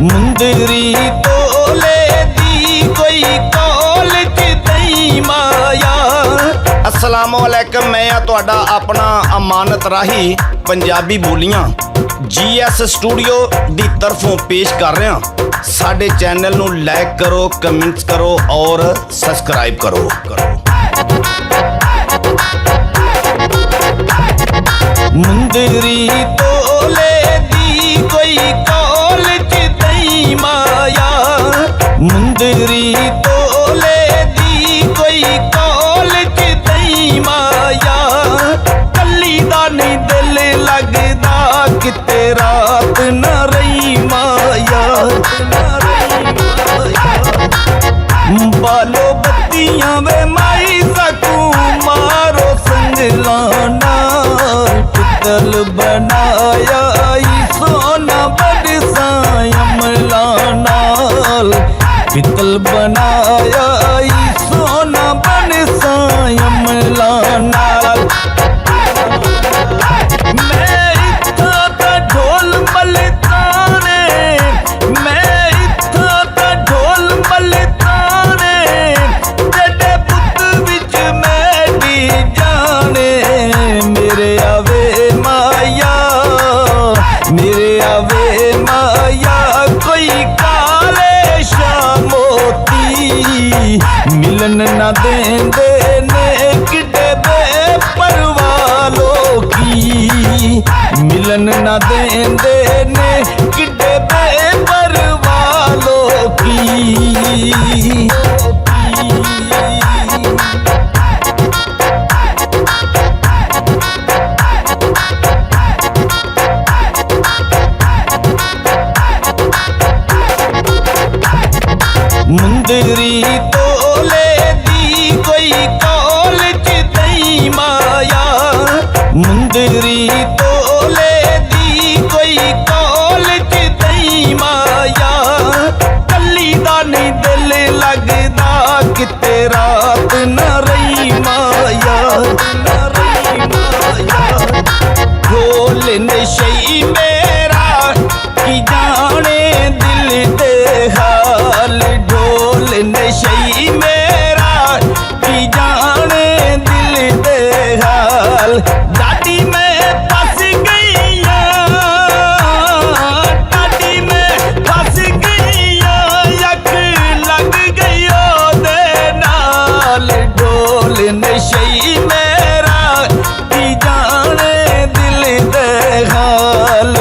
मुंदरी तोले दी कोई कॉलेज दई माया। अस्सलाम वालेकुम, मैं तुहाडा अपना अमानत राही पंजाबी बोलियां GS स्टूडियो दी तरफों पेश कर रहा। साडे चैनल नू लाइक करो, कमेंट्स करो और सब्सक्राइब करो। मुंदरी तोले दी कोई कॉलेज दई माया। मुंदरी तोले दी कोई कॉलेज दई माया। कली दा नहीं दिल लगदा किते रात न रही माया। बालो बत्तियां वे माई सकू मारो संगलाना। पितल बनाया सोना बरसाय अमला नाल। पितल बनाया सोना बरसाय अमला नाल। मैं इत्था दा ढोल मलताने, मैं इत्था दा ढोल मलताने। जड़े पुत विच मैडी जाने। मेरे आवे माया, मेरे आवे माया कोई काले शाह मोती। मिलन ना देंदे ने किडे बेपरवाह लोकी। मिलन ना देंदे ने किडे बेपरवाह लोकी। मुंदरी तोले दी कोई कॉलेज दई माया। मुंदरी तोले दी कोई कॉलेज दई माया। कली दा नहीं दिल लगदा किते रात न रही माया। ढोल नशई मेरा की जाने दिल दे हाल। ढोल नशई मेरा की जाने दिल दे हाल। दादी में फंस गई, दादी में फंस गई। यक लग गई ओदे नाल। ढोल नशई मेरा की जाने दिल दे हाल।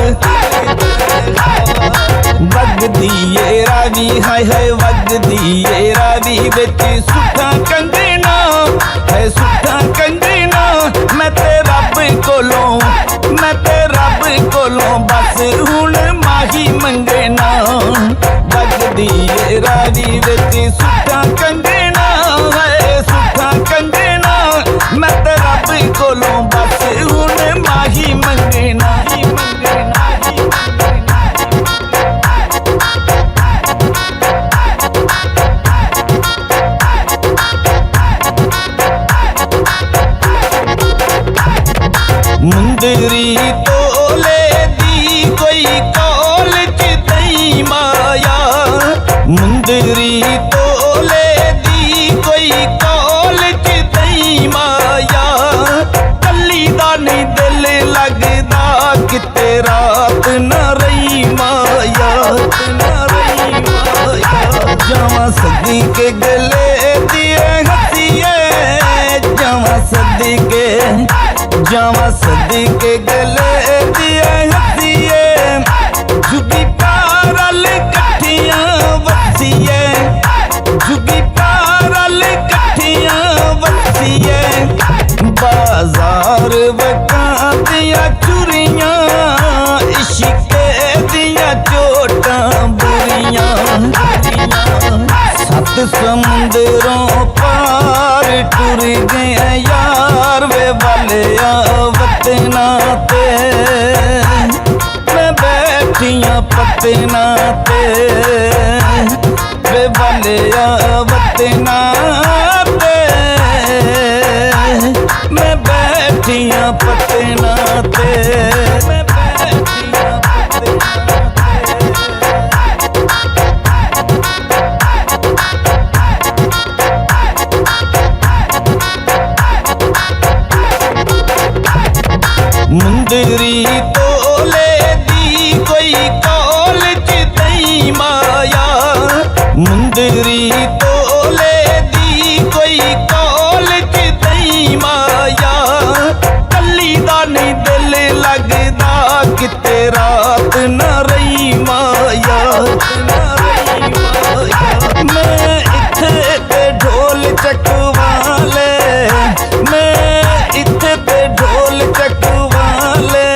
वगदी ये रावी हाय हाय वगदी ये रावी बिच सुठा कंगना है सुठा कंगना। मैं ते रब कोलों, मैं ते रब कोलों बस हुण माही मंगना। वगदी ये रावी बिच सुठा कंगना है सुठा कंगना। मैं ते रब कोलों बस हुण माही मंगना। मुंदरी तोले दी कोई कॉलेज दई माया। मुंदरी तोले दी कोई कॉलेज दई माया। कली दा नहीं दिल लगदा किते रात न रही माया। जावा सदी के गले दिए हसीए। जावा सदी के, जावा सदी के गले दिए हसीए। झुगी पारल कठियां वसीए। झुगी पारल कठियां वसीए। बाजार वकां दियां चुरियां। इश्के दियां चोटां बुरियां। सत समुंदरों पार टुर गए यार वे वालिया वतना ते। मैं बैठियां पतना ते वे वालिया वतना ते। मैं बैठियां पतना ते। मुंदरी तोले दी कोई कॉलेज दई माया, मुंदरी तोले दी कोई कॉलेज दई माया, कली दा नहीं दिल लगदा किते रात न रही माया, मैं इत्थे ते ढोल चकवा ले, मैं इत्थे ते ढोल चकवा ले,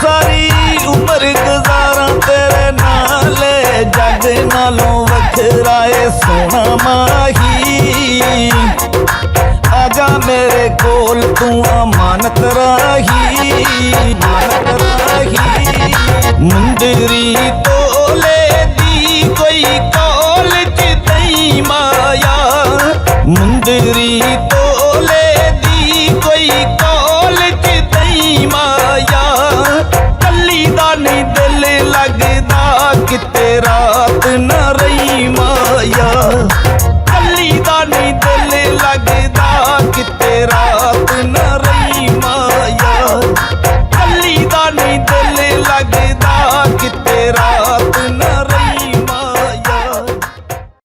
सारी उम्र गुजारा तेरे नाले, जग नालों वखराए सोना माही, आजा मेरे कोल तू अमानत राही, अमानत राही। मुंदरी तोले दी कोई कॉलेज दई माया, मुंदरी तोले दी कोई कॉलेज दई माया, कली दा नहीं दिल लगदा किते रात न